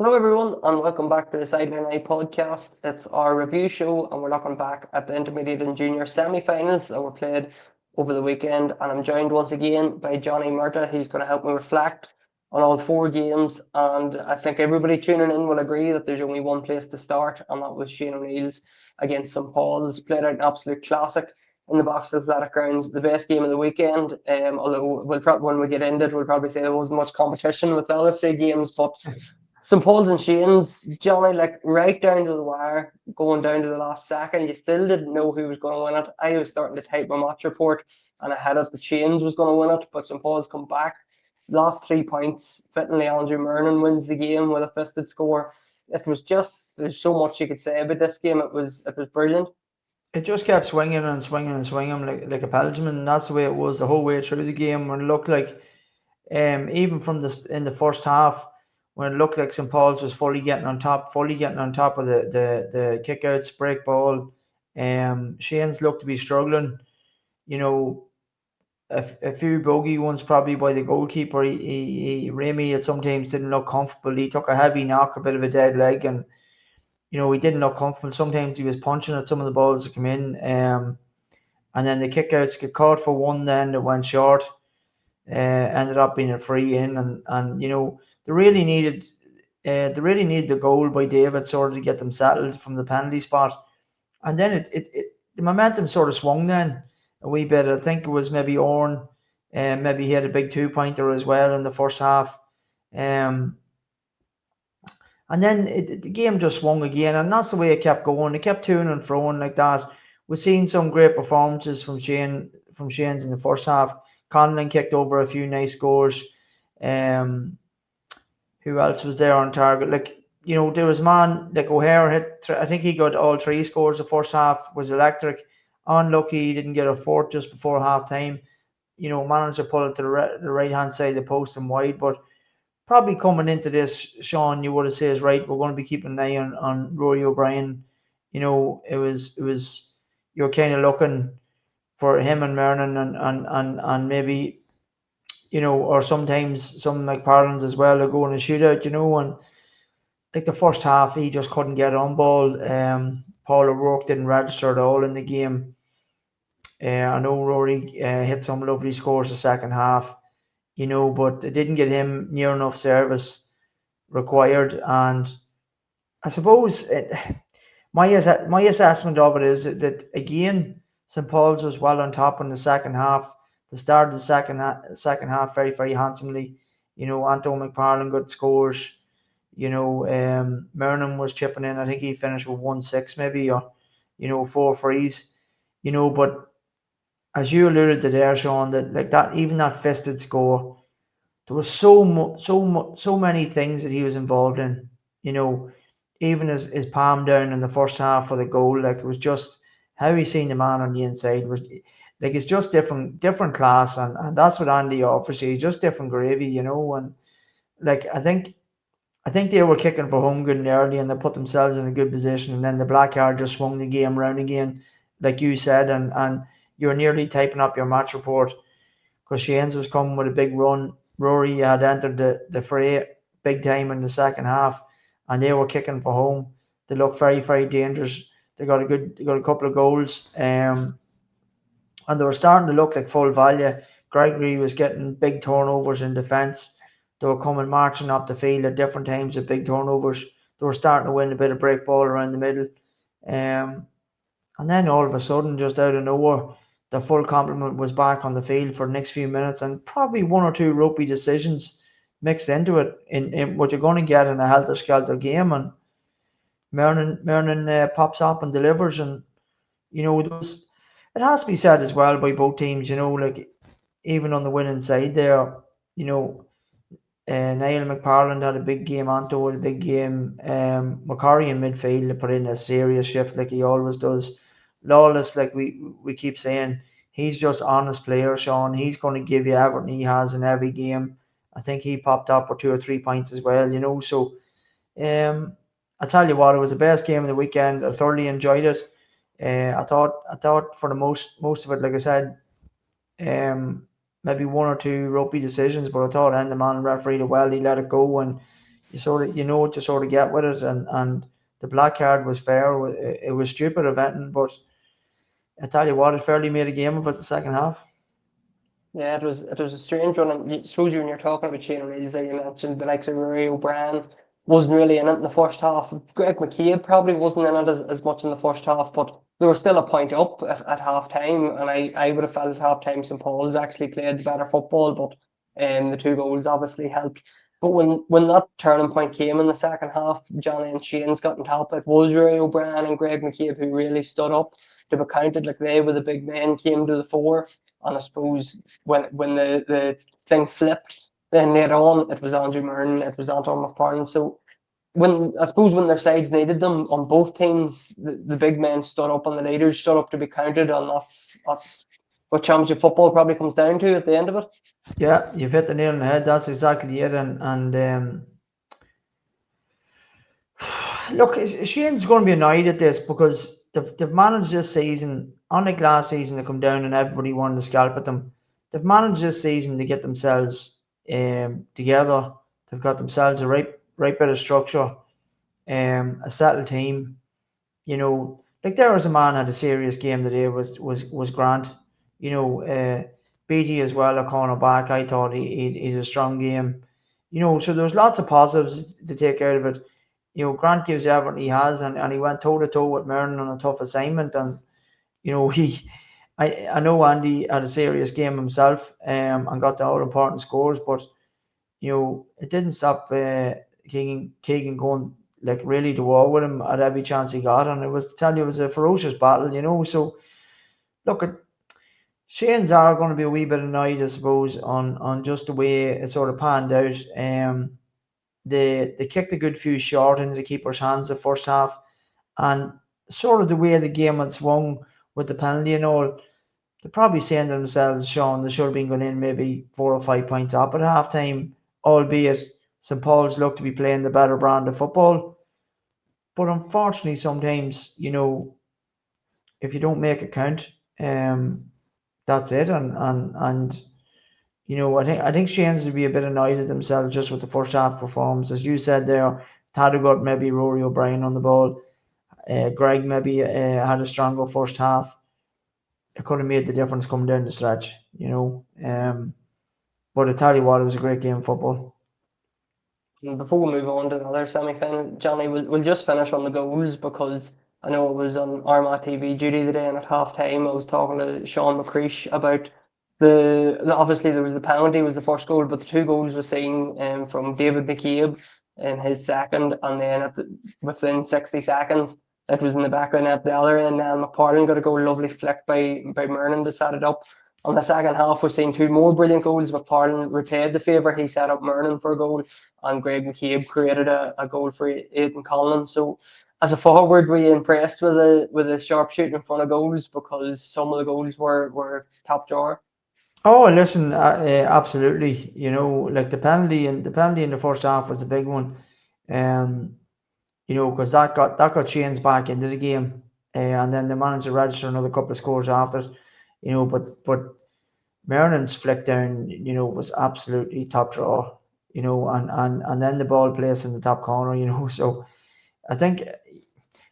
Hello, everyone, and welcome back to the Sideline Eye podcast. It's our review show, and we're looking back at the intermediate and junior semi-finals that were played over the weekend. And I'm joined once again by Johnny Murtagh. He's going to help me reflect on all four games. And I think everybody tuning in will agree that there's only one place to start, and that was Shane O'Neill's against St Paul's. Played out an absolute classic in the Box Athletic Grounds, the best game of the weekend. Although when we get into it, we'll probably say there wasn't much competition with the other three games, but St Paul's and Shane's, Johnny, like right down to the wire, going down to the last second, you still didn't know who was going to win it. I was starting to type my match report and I had it that Shane's was going to win it, but St Paul's come back. Last 3 points, fittingly Andrew Murnan wins the game with a fisted score. It was just, there's so much you could say about this game. It was brilliant. It just kept swinging and swinging and swinging like a pendulum, and that's the way it was the whole way through the game. When it looked like, even from the in the first half, when it looked like St Paul's was fully getting on top of the kickouts, break ball. Shane's looked to be struggling. You know, a few bogey ones probably by the goalkeeper. Remy at sometimes didn't look comfortable. He took a heavy knock, a bit of a dead leg, and he didn't look comfortable. Sometimes he was punching at some of the balls that come in. And then the kickouts get caught for one then that went short, ended up being a free in, and they really needed the goal by David sort of to get them settled from the penalty spot, and then it the momentum sort of swung then a wee bit. I think it was maybe Orne, and maybe he had a big 2 pointer as well in the first half, um, and then the game just swung again, and that's the way it kept going. It kept to and froing like that. We've seen some great performances from Shane's in the first half. Conlon kicked over a few nice scores. Um, who else was there on target? Like, there was a man like O'Hare hit. I think he got all three scores. The first half was electric. Unlucky he didn't get a fourth just before half time. Managed to pull it to the right hand side of the post and wide, but probably coming into this, Sean, you would have said, right, we're going to be keeping an eye on Rory O'Brien. It was you're kind of looking for him and Mernon and maybe, or sometimes some McParland's as well are going to shoot out, and like the first half he just couldn't get on ball. Paul O'Rourke didn't register at all in the game. I know Rory hit some lovely scores the second half, but it didn't get him near enough service required. And I suppose my assessment of it is that again, St Paul's was well on top in the second half. The start of the second half very, very handsomely. Anton McParland got scores. Mernon was chipping in. I think he finished with 1-6 maybe, or four frees. But as you alluded to there, Sean, that like that, even that fisted score, there was so many things that he was involved in. You know, even his palm down in the first half for the goal, like it was just how he seen the man on the inside was like it's just different class, and that's what Andy offers you. Just different gravy, and like I think they were kicking for home good and early, and they put themselves in a good position, and then the black card just swung the game round again, like you said, and you're nearly typing up your match report because Shane's was coming with a big run. Rory had entered the fray big time in the second half, and they were kicking for home. They looked very, very dangerous. They got a couple of goals, and they were starting to look like full value. Gregory was getting big turnovers in defence. They were coming marching up the field at different times at big turnovers. They were starting to win a bit of break ball around the middle. Um, and then all of a sudden, just out of nowhere, the full complement was back on the field for the next few minutes, and probably one or two ropey decisions mixed into it in what you're going to get in a helter skelter game. And Mernon pops up and delivers, and it has to be said as well by both teams. Like even on the winning side there, you know, Niall McParland had a big game. Anto had a big game. Macari in midfield put in a serious shift like he always does. Lawless, like we keep saying, he's just honest player, Sean. He's going to give you everything he has in every game. I think he popped up for 2 or 3 points as well. So I tell you what, it was the best game of the weekend. I thoroughly enjoyed it. I thought for the most of it, like I said, um, maybe one or two ropey decisions, but I thought Enderman refereed it well. He let it go, and you know what you sort of get with it, and the black card was fair. It was stupid eventing, but I tell you what, it fairly made a game of it the second half. Yeah, it was a strange one. And I suppose when you're talking about Shane Reeves, there you mentioned the likes of Rory O'Brien wasn't really in it in the first half. Greg McCabe probably wasn't in it as much in the first half, but they were still a point up at half time. And I would have felt at half time St Paul's actually played the better football, but the two goals obviously helped. But when that turning point came in the second half, Johnny and Shane's got on top. It was Rory O'Brien and Greg McCabe who really stood up to be counted. Like they were the big men came to the fore. And I suppose when the thing flipped, then later on it was Andrew Murren, it was Anton McPartlin. So when I suppose when their sides needed them on both teams, the big men stood up and the leaders stood up to be counted, and that's what championship football probably comes down to at the end of it. Yeah, you've hit the nail on the head. That's exactly it. And look, Shane's going to be annoyed at this because they've managed this season, unlike last season, to come down and everybody wanted to scalp at them. They've managed this season to get themselves together. They've got themselves a right bit of structure, a settled team. You know, like there was a man had a serious game today was Grant. You know, BT as well, a cornerback. I thought he's a strong game. You know, so there's lots of positives to take out of it. You know, Grant gives everything he has, and he went toe to toe with Mernon on a tough assignment. And you know, I know Andy had a serious game himself, and got the all important scores, but you know, it didn't stop Keegan going like really to war with him at every chance he got, and it was a ferocious battle, you know. So look, Shane's are going to be a wee bit annoyed, I suppose, on just the way it sort of panned out. They kicked a good few short into the keeper's hands the first half, and sort of the way the game had swung with the penalty and all. They're probably saying to themselves, Sean, they should have been going in maybe 4 or 5 points up at half time, albeit St Paul's look to be playing the better brand of football. But unfortunately, sometimes, you know, if you don't make it count, um, that's it. And you know, I think Shane's would be a bit annoyed at themselves just with the first half performance. As you said there, Taddegot maybe Rory O'Brien on the ball. Greg maybe had a stronger first half. It could have made the difference coming down the stretch, you know. But I tell you what, it was a great game of football. And before we move on to the other semi-final, Johnny, we'll just finish on the goals because I know it was on Armagh TV duty today, and at half time I was talking to Sean McCreesh about obviously there was the penalty was the first goal, but the two goals were seen from David McCabe in his second, and then within 60 seconds it was in the back of the net the other, and then McPartlin got a goal, lovely flick by Mernon to set it up. On the second half, we've seen two more brilliant goals. McPartlin repaid the favour. He set up Mernon for a goal, and Greg McCabe created a goal for Aidan Collins. So, as a forward, were you impressed with the sharp shooting in front of goals because some of the goals were top drawer? Oh, listen, absolutely. You know, like the penalty in the first half was the big one. Um, you know, because that got Shane's back into the game, and then they managed to register another couple of scores after. You know, but Marin's flick down, you know, was absolutely top draw. You know, and then the ball placed in the top corner. You know, so I think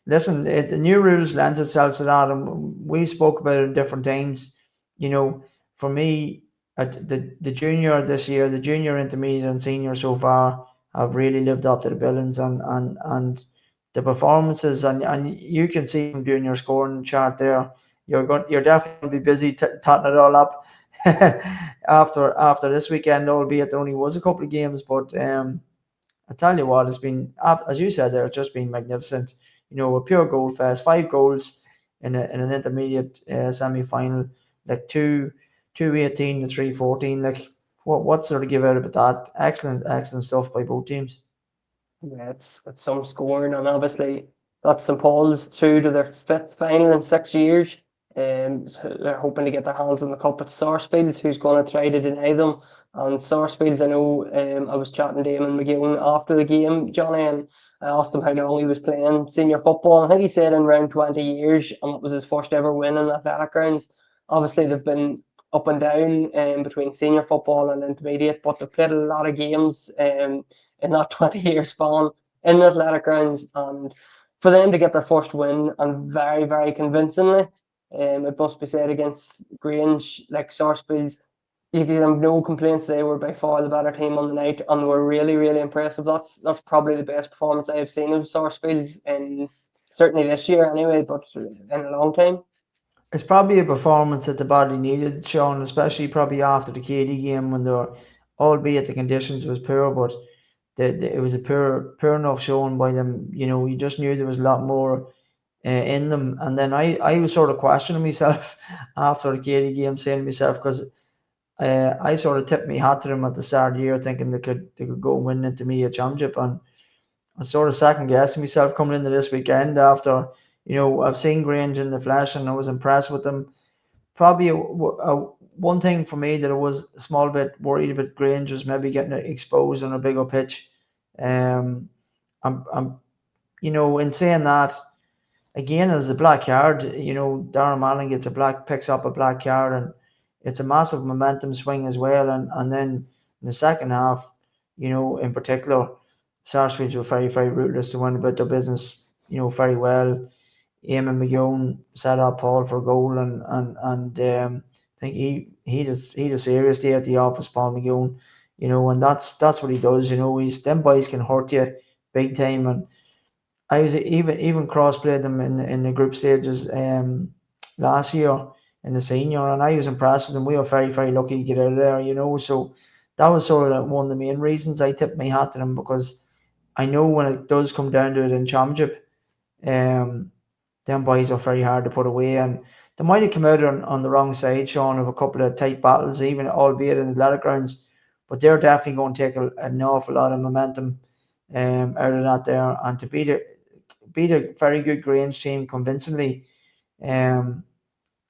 listen, the new rules lends itself to that, and we spoke about it in different times. You know, for me, at the junior this year, the junior, intermediate, and senior so far have really lived up to the billings, and the performances, and you can see from doing your scoring chart there, you're definitely going to be busy totting it all up after this weekend, albeit there only was a couple of games, but I tell you what, it's been, as you said there, it's just been magnificent. You know, a pure goal fest, 5 goals in an intermediate semi final, like two 18 to 3-14. Like, what's there to give out about that? Excellent stuff by both teams. Yeah, it's some scoring, and obviously that's St Paul's through to their fifth final in 6 years. So they're hoping to get their hands on the cup at Sarsfields, who's going to try to deny them. And Sarsfields, I know I was chatting to Eamon McGowan after the game, Johnny, and I asked him how long he was playing senior football. I think he said in around 20 years, and it was his first ever win in athletic grounds. Obviously, they've been up and down between senior football and intermediate, but they've played a lot of games in that 20-year span in the athletic grounds, and for them to get their first win, and very, very convincingly, it must be said, against Grange, like Sarsfields, you give them no complaints. They were by far the better team on the night and were really, really impressive. That's probably the best performance I have seen of Sarsfields in certainly this year anyway, but in a long time. It's probably a performance that the body needed, Sean, especially probably after the KD game when they were, albeit the conditions was poor, but it was a poor enough showing by them. You know, you just knew there was a lot more in them. And then I was sort of questioning myself after the KD game, saying to myself, because I sort of tipped my hat to them at the start of the year, thinking they could go and win intermediate championship, and I sort of second guessing myself coming into this weekend after, you know, I've seen Grange in the flesh and I was impressed with them. Probably one thing for me that I was a small bit worried about Grange was maybe getting exposed on a bigger pitch. I'm you know, in saying that, again, as a black card, you know, Darren Manning picks up a black card, and it's a massive momentum swing as well. And then in the second half, you know, in particular, Sarsfields were very, very ruthless to win about their business, you know, very well. Eamon McGowan set up Paul for goal, and I think he does serious day at the office, Paul McGowan, you know, and that's what he does. You know, he's them boys can hurt you big time, and I was even cross played them in the group stages last year in the senior, and I was impressed with them. We were very, very lucky to get out of there, you know. So that was sort of one of the main reasons I tipped my hat to them, because I know when it does come down to it in championship, um, them boys are very hard to put away, and they might have come out on the wrong side, Sean, of a couple of tight battles, even albeit in the athletic grounds, but they're definitely going to take an awful lot of momentum out of that there, and to beat a very good Grange team convincingly. Um,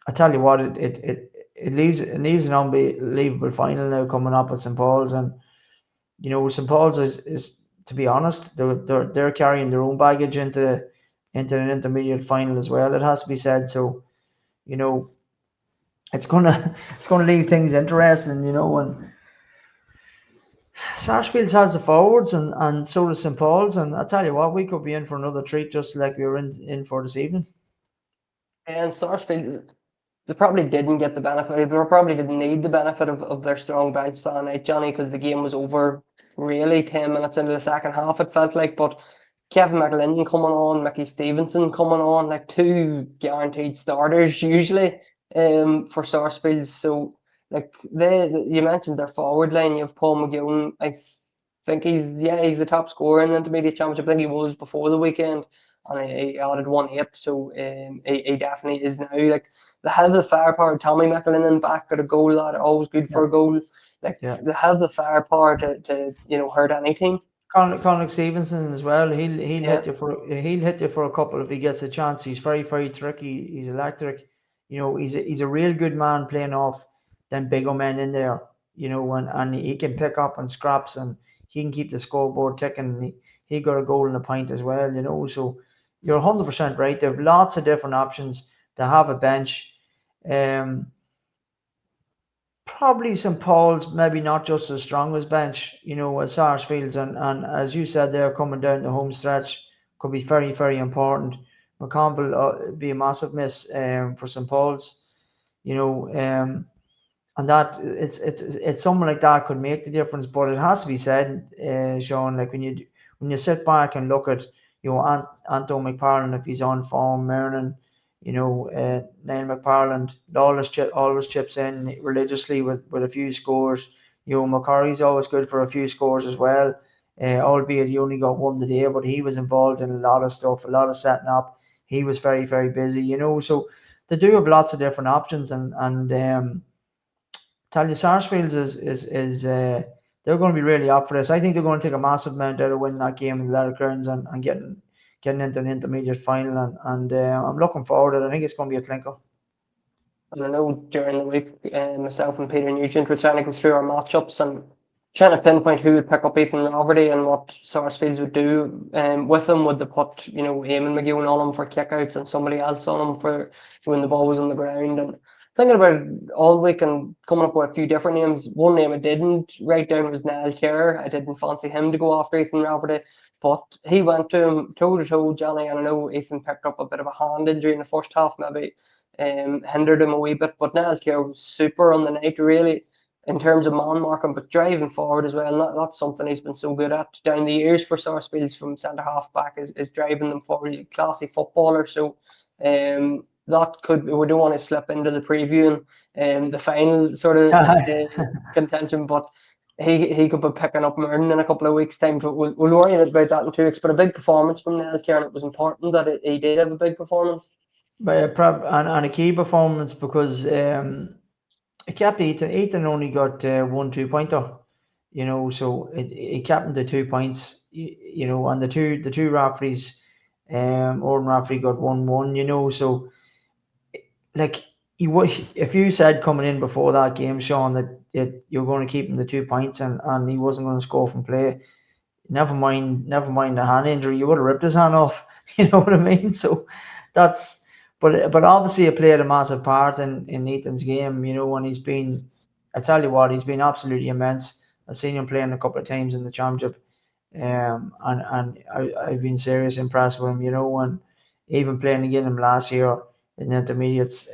I tell you what, it leaves an unbelievable final now coming up at St Paul's, and you know St Paul's is to be honest, they're carrying their own baggage into an intermediate final as well. It has to be said. So you know it's gonna it's gonna leave things interesting. You know, and Sarsfields has the forwards, and so does St Paul's, and I tell you what, we could be in for another treat, just like we were in for this evening. And Sarsfield, they probably didn't get the benefit, they probably didn't need the benefit of their strong bench that night, Johnny, because the game was over really 10 minutes into the second half, it felt like. But Kevin McLennan coming on, Mickey Stevenson coming on, like two guaranteed starters usually for Sarsfields. So, like, you mentioned their forward line, you have Paul McGowan. I think he's the top scorer in the intermediate championship. I think he was before the weekend, and he added 1-8, so he definitely is now. Like, they have the firepower. Tommy McLennan back at a goal, that always good for a goal. Like, they have the firepower to hurt any team. Conor Stevenson as well. He'll hit you for a couple if he gets a chance. He's very, very tricky. He's electric. You know, he's a real good man playing off them bigger men in there. You know, and he can pick up on scraps, and he can keep the scoreboard ticking. He got a goal and a pint as well. You know, so you're 100% right. They have lots of different options. They have a bench. Probably St Paul's, maybe not just as strong as bench, you know, as Sarsfields, and as you said, they're coming down the home stretch, could be very, very important. McConville be a massive miss for St Paul's, you know, and that it's someone like that could make the difference. But it has to be said, Sean, like when you sit back and look at, you know, Anton McParland, if he's on form, Mernon, you know, Niall McParland always chips in religiously with a few scores. You know, McCurry's always good for a few scores as well. Albeit he only got one today, but he was involved in a lot of stuff, a lot of setting up. He was very, very busy, you know. So they do have lots of different options, and tell you, Sarsfields is they're going to be really up for this. I think they're going to take a massive amount out of winning that game in the latter grounds and getting into an intermediate final, and I'm looking forward to it. I think it's going to be a clinker. And I know during the week, myself and Peter Nugent were trying to go through our matchups and trying to pinpoint who would pick up Ethan Roverty and what Sarsfields would do with him. Would they put, Eamon McGowan on him for kickouts and somebody else on him for when the ball was on the ground? And thinking about it all week and coming up with a few different names. One name I didn't write down was Niall Kerr. I didn't fancy him to go after Ethan Rafferty, but he went to him toe to toe, Johnny. And I know Ethan picked up a bit of a hand injury in the first half, maybe hindered him a wee bit. But Niall Kerr was super on the night, really, in terms of man marking, but driving forward as well. And that's something he's been so good at down the years for Sarsfields from centre half back is driving them forward. He's a classy footballer. So that could we don't want to slip into the preview and the final sort of contention, but he could be picking up Merton in a couple of weeks' time. But we'll worry about that in 2 weeks. But a big performance from Niall Kerr, and it was important that he did have a big performance. But and a key performance because it kept Ethan. Ethan only got 1 2-pointer, so it kept him to 2 points, and the two referees, Orton referee got 1-1, so like if you said coming in before that game, Sean, that you're going to keep him the 2 points and he wasn't going to score from play, never mind the hand injury, you would have ripped his hand off. You know what I mean? So that's but obviously it played a massive part in Ethan's game, and I tell you what, he's been absolutely immense. I've seen him playing a couple of times in the championship, and I've been seriously impressed with him, and even playing against him last year in the intermediates,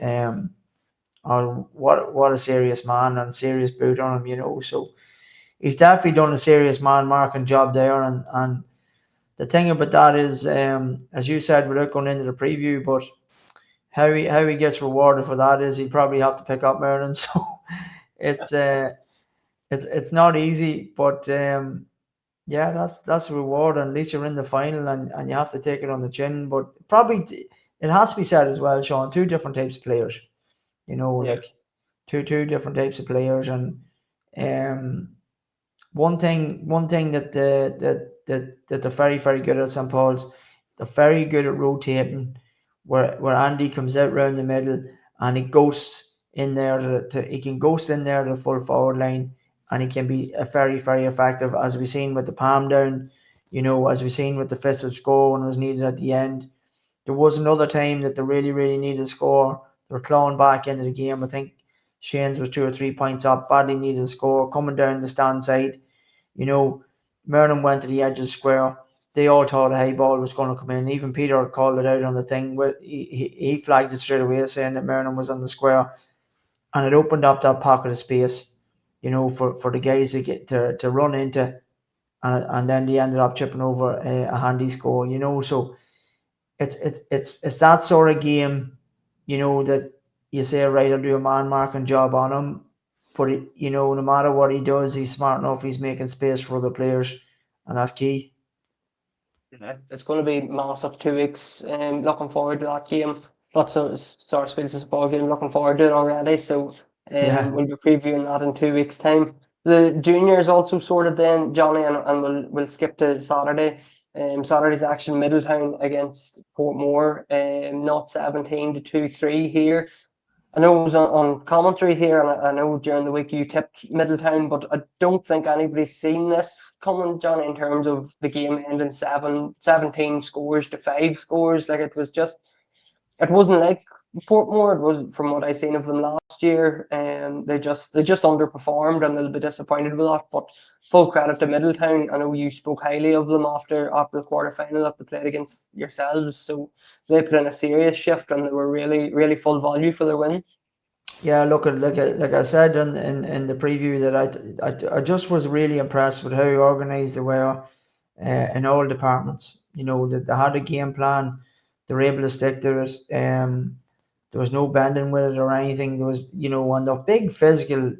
what a serious man and serious boot on him, so he's definitely done a serious man marking job there, and the thing about that is, as you said, without going into the preview, but how he gets rewarded for that is he probably have to pick up Merlin. So it's it's not easy, but yeah, that's a reward, and at least you're in the final, and you have to take it on the chin. But probably it has to be said as well, Sean, two different types of players, like two different types of players, and one thing that they're very, very good at St. Paul's, they're very good at rotating, where Andy comes out round the middle and he ghosts in there he can ghost in there to the full forward line, and he can be a very, very effective, as we've seen with the palm down, as we've seen with the fisted score when it was needed at the end. There was another time that they really, really needed a score. They were clawing back into the game. I think Shane's was 2 or 3 points up, badly needed a score, coming down the stand side. Merlin went to the edge of the square. They all thought a high ball was going to come in. Even Peter called it out on the thing. He flagged it straight away, saying that Merlin was on the square, and it opened up that pocket of space, for the guys to get to run into, and then they ended up chipping over a handy score. So it's that sort of game, that you say, right, I'll do a man marking job on him. But no matter what he does, he's smart enough. He's making space for other players, and that's key. Yeah, it's going to be massive 2 weeks. Looking forward to that game. Lots of Sarsfields' ball game. Looking forward to it already. So Yeah, we'll be previewing that in 2 weeks' time. The juniors also sorted then, Johnny, and we'll skip to Saturday. Saturday's action: Middletown against Portmore. Not 17 to 2-3 here. I know it was on commentary here, and I know during the week you tipped Middletown, but I don't think anybody's seen this coming, John, in terms of the game ending 17 scores to 5 scores. Like, it wasn't like Portmore. It was, from what I seen of them last year, and they just underperformed, and they'll be disappointed with that. But full credit to Middletown. I know you spoke highly of them after the quarter final that they played against yourselves, so they put in a serious shift, and they were really, really full value for their win. yeah. Look, like I said in the preview, that I just was really impressed with how organised they were in all departments. That they had a game plan. They were able to stick to it. There was no bending with it or anything. There was, on the big physical,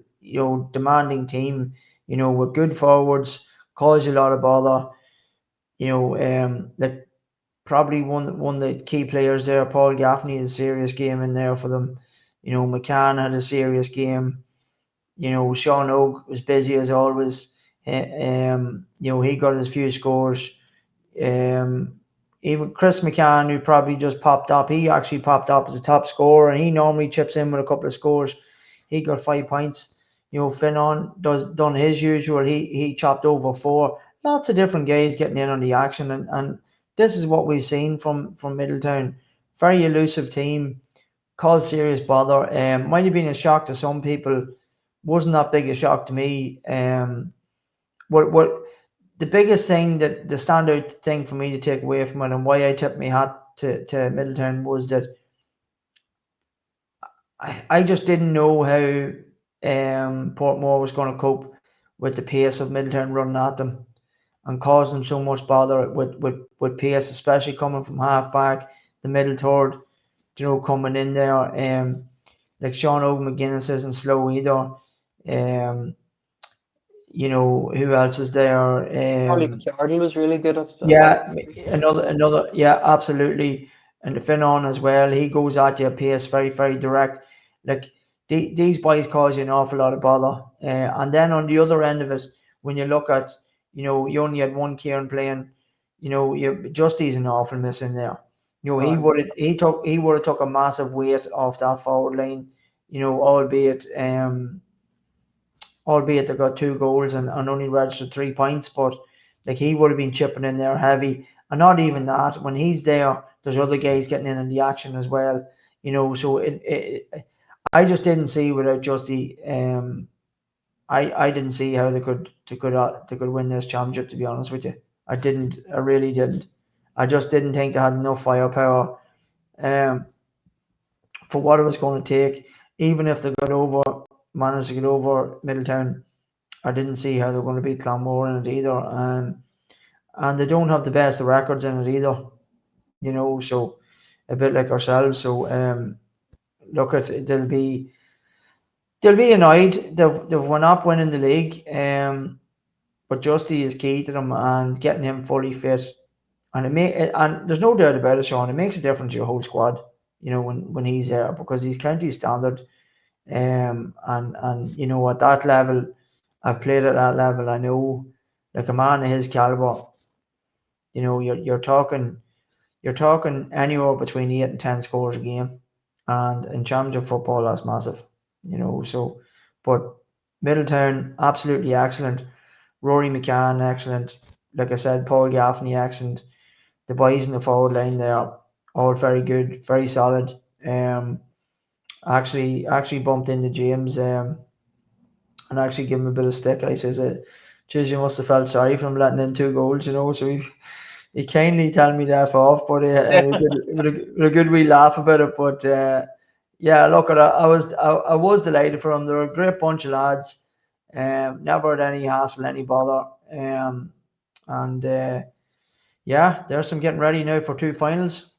demanding team, with good forwards, caused you a lot of bother. That probably one of the key players there, Paul Gaffney, had a serious game in there for them. McCann had a serious game. Sean Oak was busy as always. He got his few scores. Um, Even Chris McCann, who probably just popped up, he actually popped up as a top scorer, and he normally chips in with a couple of scores. He got 5 points. Finnon done his usual. He chopped over 4. Lots of different guys getting in on the action, and this is what we've seen from Middletown. Very elusive team, caused serious bother. Might have been a shock to some people, wasn't that big a shock to me. What the biggest thing, that the standout thing for me to take away from it, and why I tipped my hat to Middletown, was that I just didn't know how Portmore was going to cope with the pace of Middletown running at them and causing them so much bother with pace, especially coming from half back, the middle third, coming in there. Like Sean McGuinness isn't slow either. Who else is there? Charlie McCardle was really good at that. Yeah, yeah, absolutely. And the Finon as well, he goes at you pace, very, very direct. Like these boys cause you an awful lot of bother. And then on the other end of it, when you look at, you only had one Kieran playing, Justy's an awful miss in there. He would have took a massive weight off that forward line, albeit they got 2 goals and only registered 3 points, but like he would have been chipping in there heavy. And not even that, when he's there, there's other guys getting in the action as well. So I just didn't see without Justy. I didn't see how they could win this championship. To be honest with you, I didn't. I really didn't. I just didn't think they had enough firepower for what it was going to take. Even if they managed to get over Middletown, I didn't see how they're going to beat Clawmore in it either. And they don't have the best of records in it either. So a bit like ourselves. So look, they'll be annoyed. They've won up winning the league. But Justy is key to them, and getting him fully fit. And there's no doubt about it, Sean. It makes a difference to your whole squad. When he's there, because he's county standard. And at that level, I've played at that level. I know, like a man of his caliber, you're talking anywhere between 8 and 10 scores a game, and in championship football, that's massive. So, but Middletown, absolutely excellent. Rory McCann, excellent. Like I said, Paul Gaffney, excellent. The boys in the forward line there, all very good, very solid. Actually bumped into James and actually give him a bit of stick. I says, "Geez, you must have felt sorry for him letting in 2 goals, So he kindly told me to F off, but with a good wee laugh about it. But yeah, look, I was delighted for him. They're a great bunch of lads. Never had any hassle, any bother. And yeah, there's some getting ready now for 2 finals.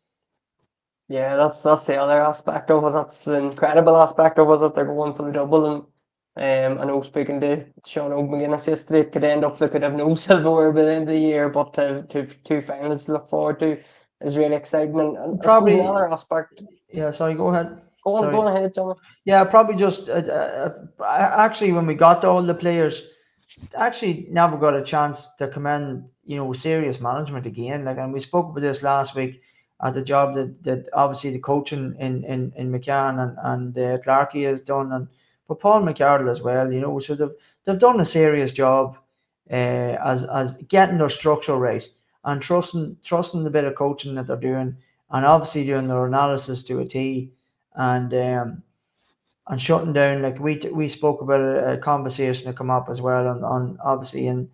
Yeah, that's the other aspect of it. That's the incredible aspect of it, that they're going for the double. And I know, speaking to Sean McGuinness yesterday, it could end up they could have no silverware by the end of the year, but to 2 finals to look forward to is really exciting. And I suppose another aspect. Yeah, sorry, go ahead. Go ahead, Johnny. Yeah, probably just actually, when we got to all the players, actually never got a chance to commend serious management again. Like, and we spoke about this last week at the job that obviously the coaching in McCann and Clarkey has done, but Paul McCardle as well. So they've done a serious job as getting their structure right and trusting the bit of coaching that they're doing, and obviously doing their analysis to a T, and shutting down. Like we spoke about a conversation that come up as well on obviously in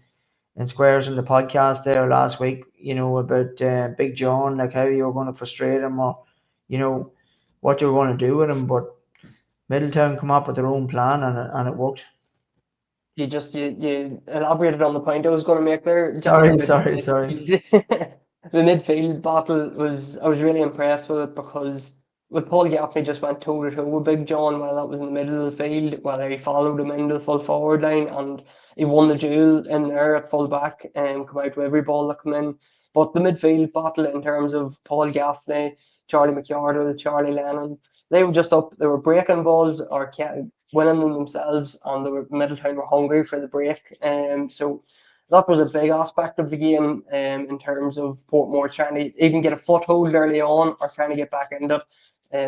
Squares in the podcast there last week, about Big John, like how you're going to frustrate him, or what you're going to do with him. But Middletown come up with their own plan, and it worked. You elaborated on the point I was going to make there. Sorry. The midfield battle I was really impressed with it, because with Paul Gaffney just went toe to toe with Big John while that was in the middle of the field, whether he followed him into the full forward line, and he won the duel in there at full back and come out with every ball that come in. But the midfield battle, in terms of Paul Gaffney, Charlie McCardle, Charlie Lennon, they were just up. They were breaking balls or winning them themselves, and Middletown were hungry for the break. So that was a big aspect of the game, in terms of Portmore trying to even get a foothold early on, or trying to get back into it.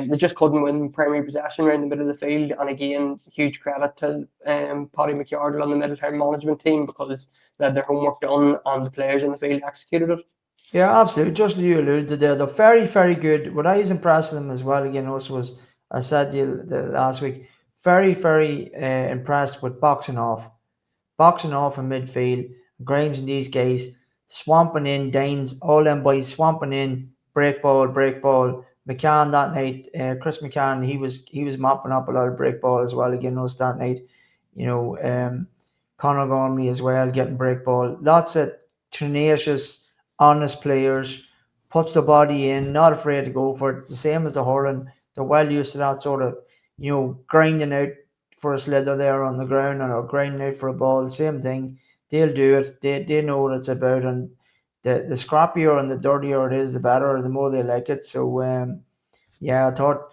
They just couldn't win primary possession around the middle of the field. And again, huge credit to Paddy McCardle on the Middletown management team, because they had their homework done and the players in the field executed it. Yeah, absolutely. Just you alluded there, they're very, very good. What I was impressed with them as well again also was I said to you last week, very impressed with boxing off in midfield. Grimes and these guys swamping in, Danes, all them boys swamping in, break ball, break ball. McCann that night, Chris McCann, he was mopping up a lot of break ball as well again us that night. You know, Conor Gormley as well getting break ball. Lots of tenacious, honest players. Puts the body in, not afraid to go for it. The same as the hurling. They're well used to that sort of, grinding out for a slither there on the ground or grinding out for a ball. Same thing. They'll do it. They know what it's about, and the scrappier and the dirtier it is, the better. The more they like it. So yeah, I thought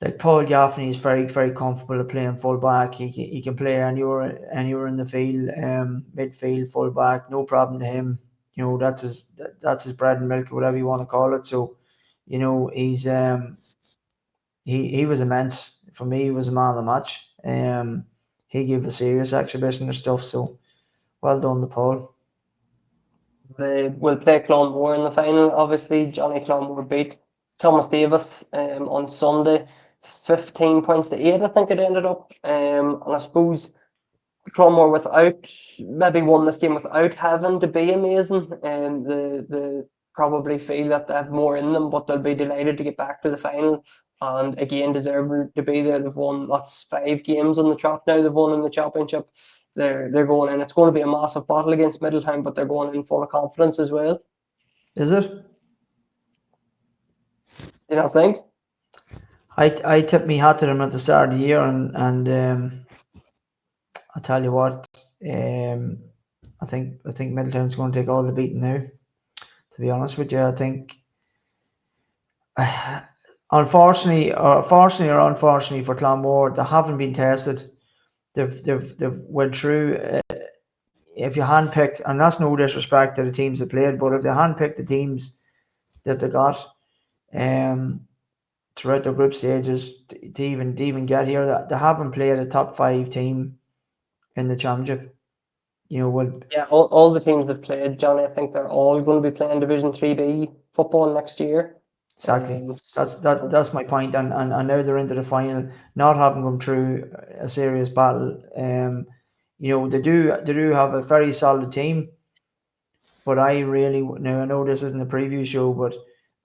like Paul Gaffney is very comfortable playing full back. He can play anywhere in the field, midfield, full back, no problem to him. That's his bread and milk, whatever you want to call it. So, he's he was immense for me. He was a man of the match. He gave a serious exhibition of stuff. So well done to Paul. They will play Clawmore in the final. Obviously, Johnny Clawmore beat Thomas Davis on Sunday, 15 points to 8, I think it ended up. And I suppose Clawmore maybe won this game without having to be amazing. And the probably feel that they have more in them, but they'll be delighted to get back to the final. And again, deserve to be there. They've won 5 games on the trot now. They've won in the championship. They're going in. It's going to be a massive battle against Middletown, but they're going in full of confidence as well. Is it? You don't think? I tipped me hat to them at the start of the year, and I tell you what, I think Middletown's going to take all the beating now. To be honest with you, I think, unfortunately or unfortunately for Clawmore, they haven't been tested. They've went through. If you handpicked, and that's no disrespect to the teams that played, but if they handpicked the teams that they got, throughout the group stages to even get here, that they haven't played a top 5 team in the championship. Yeah, all the teams they've played, Johnny, I think they're all going to be playing Division 3B football next year. Exactly. That's my point. And now they're into the final, not having gone through a serious battle. They do have a very solid team, but I know this isn't a preview show, but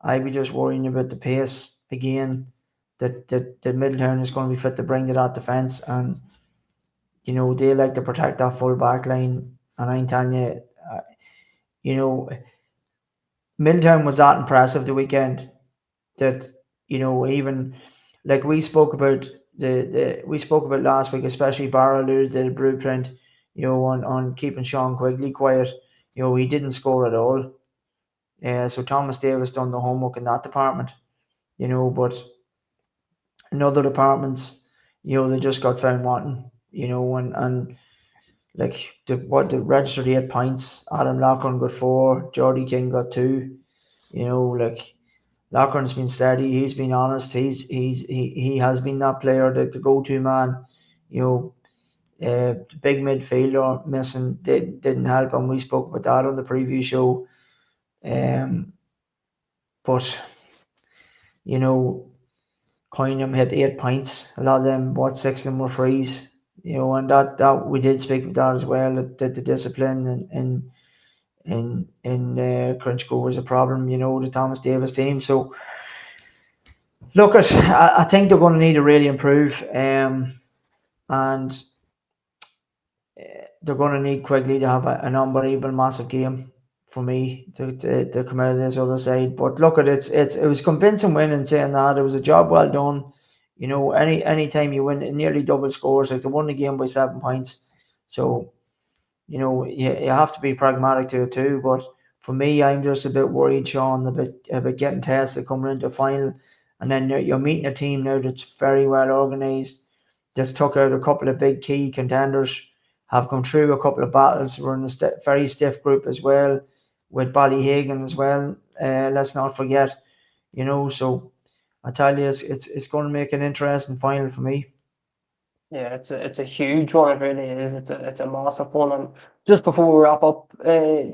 I'd be just worrying about the pace again. That Middletown is going to be fit to bring to that defence, and they like to protect that full back line. And I'm telling you, Middletown was that impressive the weekend that even like we spoke about last week, especially Barra alluded to the blueprint, on keeping Sean Quigley quiet. He didn't score at all. So Thomas Davis done the homework in that department. But in other departments, they just got found wanting. And like the registered 8 points. Adam Loughlin got 4. Geordie King got 2. Like Loughlin's been steady. He's been honest. He has been that player, the go-to man. Big midfielder missing didn't help, and we spoke about that on the preview show. But Coinham hit 8 points. A lot of them, 6 of them were frees. And that we did speak about that as well. That the discipline in Crunchco was a problem. The Thomas Davis team. So look, I think they're going to need to really improve, and they're going to need Quigley to have an unbelievable, massive game for me to come out of this other side. But look, it was convincing win in saying that. It was a job well done. Any time you win nearly double scores, like they won the game by 7 points. So, you have to be pragmatic to it too. But for me, I'm just a bit worried, Sean, about getting tested coming into the final. And then you're meeting a team now that's very well organised, that's took out a couple of big key contenders, have come through a couple of battles. We're in a very stiff group as well, with Ballyhagan as well. Let's not forget, so I tell you, it's going to make an interesting final for me. Yeah, it's a huge one. It really is. It's a massive one. And just before we wrap up,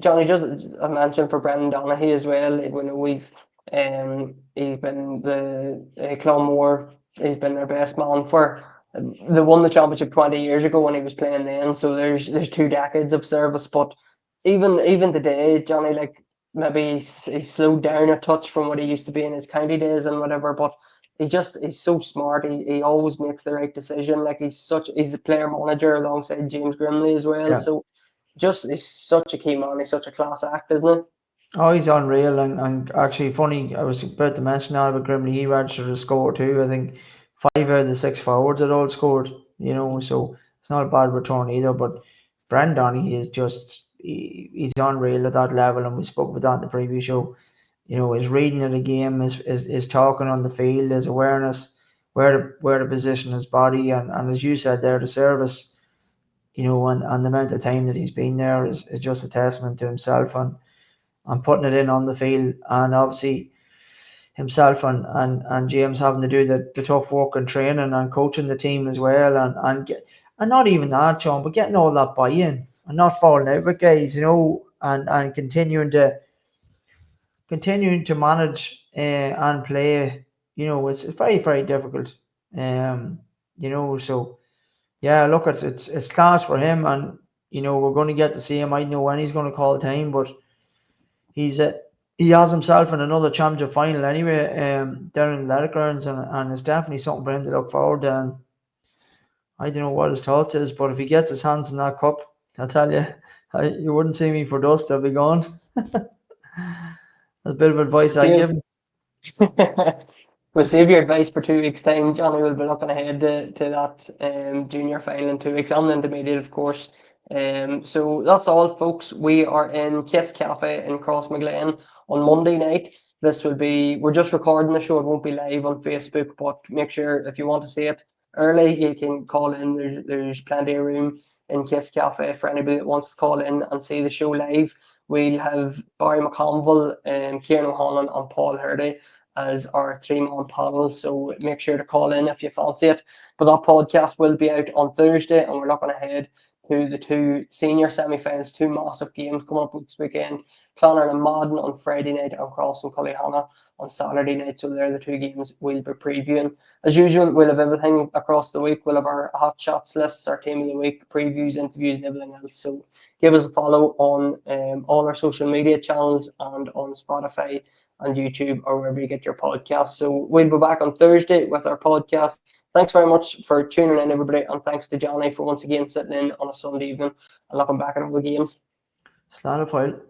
Johnny, just a mention for Brendan Donaghy as well. We know He's been the Clawmore. He's been their best man for. They won the championship 20 years ago when he was playing then. So there's 2 decades of service. But even today, Johnny, like maybe he's slowed down a touch from what he used to be in his county days and whatever. But he's so smart. He always makes the right decision. Like he's a player manager alongside James Grimley as well. Yeah. So just he's such a key man. He's such a class act, isn't he? Oh, he's unreal, and actually funny. I was about to mention now about Grimley. He registered a score too. I think 5 out of the 6 forwards had all scored. So it's not a bad return either. But Brendan, he is he's unreal at that level, and we spoke about that in the previous show. His reading of the game, is talking on the field, his awareness, where to position his body, and as you said there, the service. And the amount of time that he's been there is just a testament to himself and putting it in on the field, and obviously himself and James having to do the tough work and training and coaching the team as well, and not even that, John, but getting all that buy-in and not falling out with guys, and continuing to manage and play. It's very, very difficult. So yeah, look, it's class for him, and we're going to get to see him. I don't know when he's going to call time, but he's he has himself in another championship final anyway, down in the Athletic Grounds, and it's definitely something for him to look forward to. And I don't know what his thoughts is, but if he gets his hands in that cup, I'll tell you, you wouldn't see me for dust. I'll be gone. That's a bit of advice I Same. give him. We'll save your advice for 2 weeks' time, Johnny. We'll be looking ahead to that junior final in 2 weeks and the intermediate, of course. So that's all, folks. We are in Kiss Cafe in Crossmaglen on Monday night. We're just recording the show. It won't be live on Facebook, but make sure if you want to see it early, you can call in. There's plenty of room in Kiss Cafe for anybody that wants to call in and see the show live. We'll have Barry McConville, Kieran O'Hanlon, and Paul Hurdy as our 3-man panel. So make sure to call in if you fancy it. But that podcast will be out on Thursday, and we're looking ahead to the 2 senior semi-finals, 2 massive games coming up this weekend. Clonard and Madden on Friday night and Cross and Cullyhanna on Saturday night. So they're the 2 games we'll be previewing. As usual, we'll have everything across the week. We'll have our hot shots lists, our team of the week, previews, interviews, and everything else. So give us a follow on all our social media channels and on Spotify and YouTube or wherever you get your podcasts. So we'll be back on Thursday with our podcast. Thanks very much for tuning in, everybody, and thanks to Johnny for once again sitting in on a Sunday evening and looking back at all the games. Slán a fáil.